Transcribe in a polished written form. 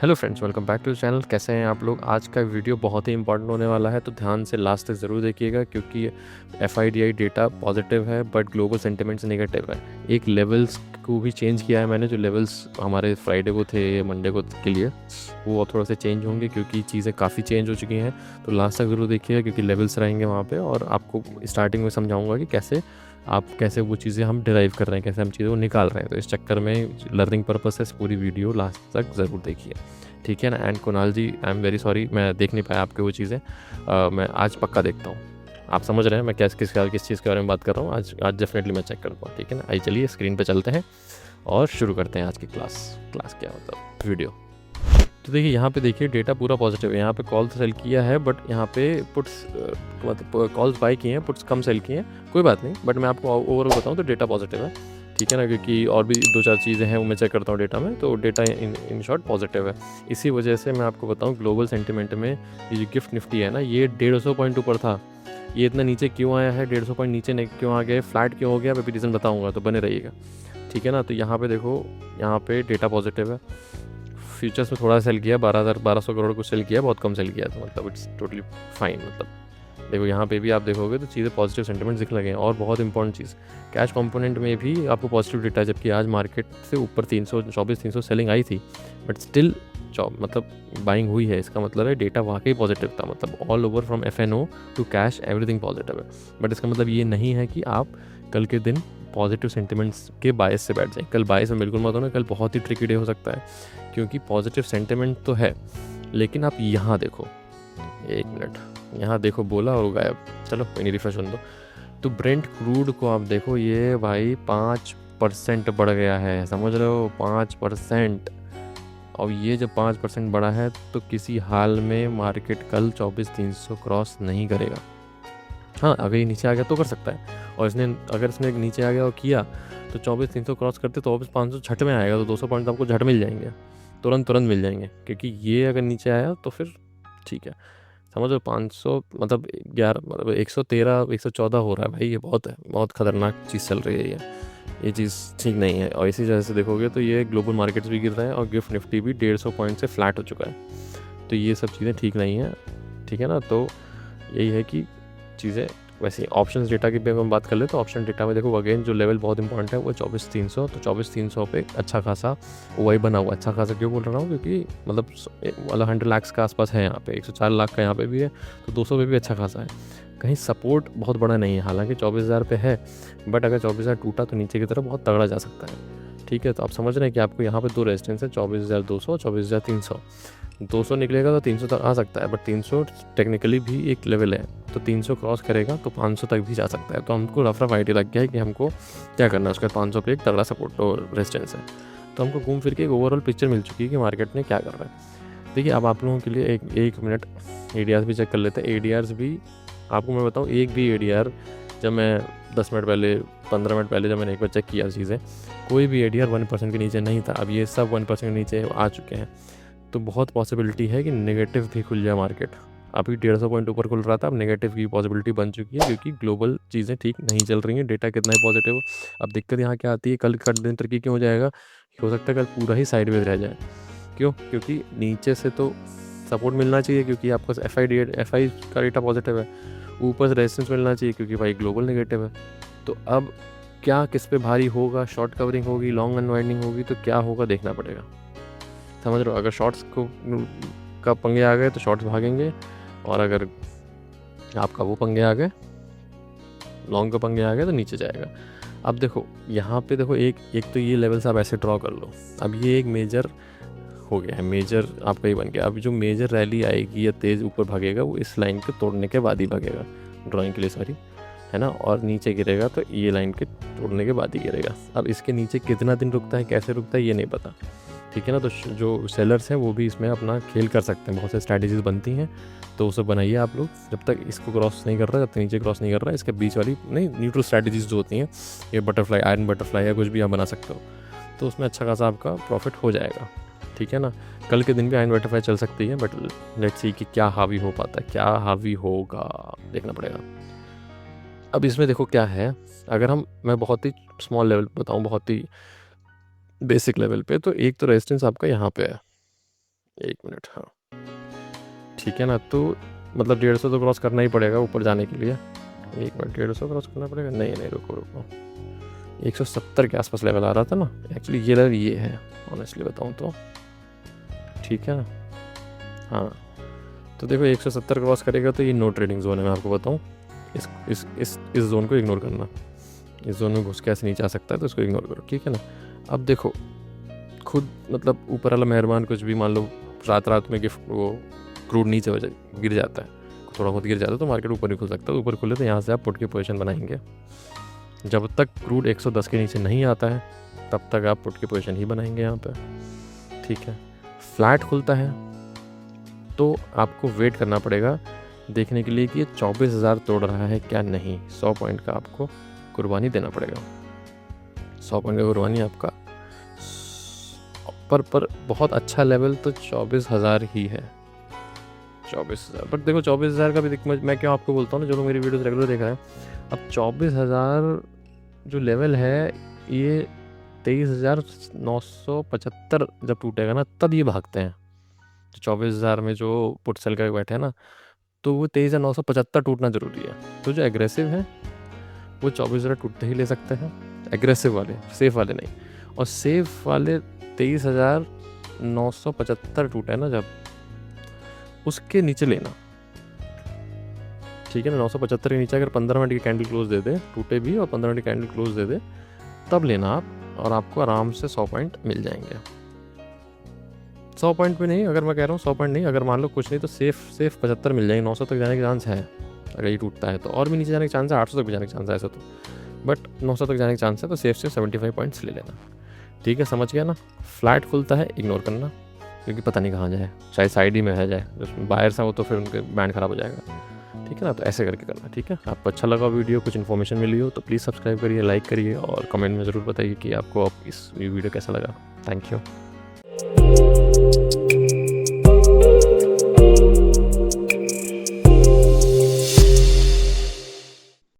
Hello friends, welcome back to the channel. कैसे हैं आप लोग? आज का वीडियो बहुत ही इंपॉर्टेंट होने वाला है, तो ध्यान से लास्ट तक ज़रूर देखिएगा क्योंकि FIDI डेटा पॉजिटिव है बट ग्लोबल सेंटिमेंट्स नेगेटिव है। एक लेवल्स को भी चेंज किया है मैंने, जो लेवल्स हमारे फ्राइडे को थे, मंडे को के लिए, वो अब थोड़ा सा चेंज होंगे क्योंकि चीज़ें काफ़ी चेंज हो चुकी हैं। तो लास्ट तक ज़रूर देखिएगा क्योंकि लेवल्स रहेंगे वहाँ पे, और आपको स्टार्टिंग में समझाऊंगा कि कैसे वो चीज़ें हम डिराइव कर रहे हैं, कैसे हम चीज़ों को निकाल रहे हैं। तो इस चक्कर में लर्निंग पर्पस से पूरी वीडियो लास्ट तक ज़रूर देखिए, ठीक है ना। And Kunal ji, I am very sorry, मैं देख नहीं पाया आपके वो चीज़ें। मैं आज पक्का देखता हूँ। आप समझ रहे हैं मैं किस चीज़ के बारे में बात कर रहा हूँ। आज डेफिनेटली मैं चेक करूँगा, ठीक है ना। आइए चलिए स्क्रीन पे चलते हैं और शुरू करते हैं आज की क्लास क्या मतलब वीडियो। तो देखिए यहाँ पे देखिए डेटा पूरा पॉजिटिव है। यहाँ पे कॉल तो सेल किया है बट यहाँ पे पुट्स मतलब कॉल्स बाई किए हैं, पुट्स कम सेल किए हैं। कोई बात नहीं, बट मैं आपको ओवरऑल बताऊँ तो डेटा पॉजिटिव है, ठीक है ना। क्योंकि और भी दो चार चीज़ें हैं वो मैं चेक करता हूँ डेटा में, तो डेटा इन शॉर्ट पॉजिटिव है। इसी वजह से मैं आपको बताऊँ ग्लोबल सेंटिमेंट में ये जो गिफ्ट निफ्टी है ना, ये 150 पॉइंट ऊपर था। ये इतना नीचे क्यों आया है, 150 पॉइंट नीचे क्यों आ गया, फ्लैट क्यों हो गया, मैं भी रीज़न बताऊँगा, तो बने रहिएगा, ठीक है ना। तो यहाँ पे देखो, यहाँ पे डेटा पॉजिटिव है। फ्यूचर्स में थोड़ा सेल किया, 1200 करोड़ कुछ सेल किया, बहुत कम सेल किया, तो मतलब इट्स टोटली फाइन। मतलब देखो यहाँ पे भी आप देखोगे तो चीज़ें पॉजिटिव सेंटिमेंट दिख लगे हैं। और बहुत इंपॉर्टेंट चीज़, कैश कंपोनेंट में भी आपको पॉजिटिव डेटा है, जबकि आज मार्केट से ऊपर 324 सेलिंग आई थी, बट स्टिल मतलब बाइंग हुई है। इसका मतलब है डेटा वाकई पॉजिटिव था, मतलब all over from FNO to cash everything positive है। बट इसका मतलब ये नहीं है कि आप कल के दिन पॉजिटिव सेंटिमेंट्स के बायस से बैठ जाएं। कल बायस में बिल्कुल मत होना, कल बहुत ही ट्रिकी डे हो सकता है, क्योंकि पॉजिटिव सेंटिमेंट तो है, लेकिन आप यहाँ देखो, एक मिनट, यहाँ देखो, बोला और गायब। चलो नहीं, रिफ्रेश होने दो। तो ब्रेंट क्रूड को आप देखो, ये भाई 5% बढ़ गया है, समझ रहे हो, 5%। और ये जब 5% बढ़ा है तो किसी हाल में मार्केट कल 24,300 क्रॉस नहीं करेगा। हाँ, अगर ये नीचे आ गया तो कर सकता है, और अगर इसने नीचे आ गया और किया तो 24,300 क्रॉस करते तो 24,500 झट में आएगा, तो 200 पॉइंट आपको झट मिल जाएंगे, तुरंत मिल जाएंगे। क्योंकि ये अगर नीचे आया तो फिर ठीक है, समझ लो 500 मतलब 11 मतलब 113 114 हो रहा है भाई, ये बहुत है, बहुत खतरनाक चीज़ चल रही है ये चीज़ ठीक नहीं है। और इसी वजह से देखोगे तो ये ग्लोबल मार्केट्स भी गिर रहे हैं और गिफ्ट निफ्टी भी 150 पॉइंट से फ्लैट हो चुका है। तो ये सब चीज़ें ठीक नहीं है, ठीक है ना। तो यही है कि चीज़ें वैसे ऑप्शंस डेटा की भी हम बात कर ले तो ऑप्शन डेटा में देखो, अगेन जो लेवल बहुत इंपॉर्टेंट है वो 24,300। तो 24,300 पे अच्छा खासा वही बना हुआ। अच्छा खासा क्यों बोल रहा हूँ, क्योंकि मतलब 100 लाख के आसपास है, यहाँ पे 104 लाख का यहाँ पे भी है, तो 200 पे भी अच्छा खासा है। कहीं सपोर्ट बहुत बड़ा नहीं है, हालांकि 24,000 पे है, बट अगर 24,000 टूटा तो नीचे की तरफ बहुत तगड़ा जा सकता है, ठीक है। तो आप समझ रहे हैं कि आपको यहाँ पे दो रेजिस्टेंस है, 24,200 और 24,300। 200 निकलेगा तो 300 तक आ सकता है, बट 300 टेक्निकली भी एक लेवल है, तो 300 क्रॉस करेगा तो 500 तक भी जा सकता है। तो हमको रफ आइडिया लग गया है कि हमको क्या करना है। उसका 500 पे एक तगड़ा सपोर्ट और रेजिस्टेंस है, तो हमको घूम फिर के एक ओवरऑल पिक्चर मिल चुकी है कि मार्केट ने क्या कर रहा है। देखिए, अब आप लोगों के लिए एक मिनट ADRs भी चेक कर लेते हैं। ADRs भी आपको मैं बताऊँ, एक भी ADR जब मैं 10 मिनट पहले 15 मिनट पहले जब मैंने एक बार चेक किया चीज़ें, कोई भी ADR 1% के नीचे नहीं था। अब ये सब 1% के नीचे आ चुके हैं, तो बहुत पॉसिबिलिटी है कि नेगेटिव भी खुल जाए मार्केट। अभी 150 पॉइंट ऊपर खुल रहा था, अब नेगेटिव की पॉसिबिलिटी बन चुकी है, क्योंकि ग्लोबल चीज़ें ठीक नहीं चल रही हैं, डेटा कितना ही पॉजिटिव हो। अब दिक्कत यहाँ क्या आती है, कल का दिन तरक्की क्यों हो जाएगा, हो सकता है कल पूरा ही साइडवेज रह जाए। क्यों? क्योंकि नीचे से तो सपोर्ट मिलना चाहिए, क्योंकि आपका FI का डेटा पॉजिटिव है, ऊपर से रेजिस्टेंस मिलना चाहिए क्योंकि भाई ग्लोबल नेगेटिव है। तो अब क्या किस पे भारी होगा, शॉर्ट कवरिंग होगी, लॉन्ग अनवाइंडिंग होगी, तो क्या होगा देखना पड़ेगा, समझ रहे हो। अगर शॉर्ट्स को का पंगे आ गए तो शॉर्ट्स भागेंगे, और अगर आपका वो पंगे आ गए, लॉन्ग का पंगे आ गए, तो नीचे जाएगा। अब देखो यहाँ पे देखो, एक तो ये लेवल्स आप ऐसे ड्रॉ कर लो। अब ये एक मेजर हो गया है, मेजर आपका ही बन गया। अब जो मेजर रैली आएगी या तेज़ ऊपर भागेगा, वो इस लाइन के तोड़ने के बाद ही भागेगा, ड्राइंग के लिए सॉरी, है ना। और नीचे गिरेगा तो ये लाइन के तोड़ने के बाद ही गिरेगा। अब इसके नीचे कितना दिन रुकता है, कैसे रुकता है, ये नहीं पता, ठीक है ना। तो जो सेलर्स हैं वो भी इसमें अपना खेल कर सकते हैं, बहुत सारी स्ट्रैटेजीज बनती हैं, तो उसे बनाइए आप लोग। जब तक इसको क्रॉस नहीं कर रहा, जब तक नीचे क्रॉस नहीं कर रहा है, इसके बीच वाली नहीं, न्यूट्रल स्ट्रैटेजीज जो होती हैं, ये बटरफ्लाई, आयरन बटरफ्लाई या कुछ भी आप बना सकते हो, तो उसमें अच्छा खासा आपका प्रॉफिट हो जाएगा, ठीक है ना। कल के दिन भी आयरन बटरफ्लाई चल सकती है, बट लेट्स सी कि क्या हावी हो पाता है, क्या हावी होगा, देखना पड़ेगा। अब इसमें देखो क्या है, अगर मैं बहुत ही स्मॉल लेवल बताऊँ, बहुत ही बेसिक लेवल पे, तो एक तो रेजिस्टेंस आपका यहाँ पे है, 1 मिनट, हाँ ठीक है ना। तो मतलब 150 तो क्रॉस करना ही पड़ेगा ऊपर जाने के लिए। 1 मिनट, 150 क्रॉस करना पड़ेगा, नहीं नहीं रुको रुको, 170 के आसपास लेवल आ रहा था ना एक्चुअली, ये लेवल ये है ऑनेस्टली बताऊँ तो, ठीक है ना। हाँ तो देखो 170 क्रॉस करेगा तो ये नो ट्रेडिंग जोन है, मैं आपको बताऊँ। इस जोन को इग्नोर करना, इस जोन में घुस के ऐसे नीचे आ सकता है तो इसको इग्नोर करो, ठीक है ना। अब देखो खुद मतलब ऊपर वाला मेहरबान कुछ भी, मान लो रात में गिफ्ट वो क्रूड नीचे गिर जाता है, थोड़ा बहुत गिर जाता है तो मार्केट ऊपर नहीं खुल सकता। ऊपर खुले तो यहाँ से आप पुट की पोजीशन बनाएंगे। जब तक क्रूड 110 के नीचे नहीं आता है तब तक आप पुट की पोजीशन ही बनाएंगे यहाँ पे, ठीक है। फ्लैट खुलता है तो आपको वेट करना पड़ेगा देखने के लिए कि ये 24,000 तोड़ रहा है क्या नहीं। 100 पॉइंट का आपको कुर्बानी देना पड़ेगा, 100 पॉइंट का कुर्बानी आपका। पर बहुत अच्छा लेवल तो 24,000 ही है, 24,000। बट देखो 24,000 का भी मैं क्यों आपको बोलता हूँ ना, जो लोग मेरी वीडियोस रेगुलर देख रहे हैं, अब 24,000 जो लेवल है ये 23,975 जब टूटेगा ना तब ये भागते हैं। 24,000 में जो पुट सेल का बैठे हैं ना, तो वो 23,975 टूटना ज़रूरी है। तो जो एग्रेसिव है वो 24,000 टूटते ही ले सकते हैं, एग्रेसिव वाले, सेफ वाले नहीं। और सेफ वाले 23,975 टूटे ना जब, उसके नीचे लेना, ठीक है ना। 975 के नीचे अगर 15 मिनट की कैंडल क्लोज दे दे, टूटे भी और 15 मिनट की कैंडल क्लोज दे दे, तब लेना आप, और आपको आराम से 100 पॉइंट मिल जाएंगे। 100 पॉइंट पे नहीं, अगर मैं कह रहा हूँ 100 पॉइंट नहीं, अगर मान लो कुछ नहीं तो सेफ 75 मिल जाएंगे। 900 तक जाने के चांस है अगर ये टूटता है तो, और भी नीचे जाने के चांस है, 800 तक भी जाने के चांस है ऐसा तो, बट 900 तक जाने के चांस है। तो सेफ 75 पॉइंट्स ले लेना, ठीक है, समझ गया ना। फ्लैट खुलता है इग्नोर करना, क्योंकि पता नहीं कहाँ जाए, चाहे साइड ही में है जाए, जिसमें बायर्स हैं वो तो फिर उनके बैंड ख़राब हो जाएगा, ठीक है ना। तो ऐसे करके करना, ठीक है। आपको अच्छा लगा वीडियो, कुछ इन्फॉर्मेशन मिली हो तो प्लीज़ सब्सक्राइब करिए, लाइक करिए और कमेंट में ज़रूर बताइए कि आपको इस वीडियो कैसा लगा। Thank you.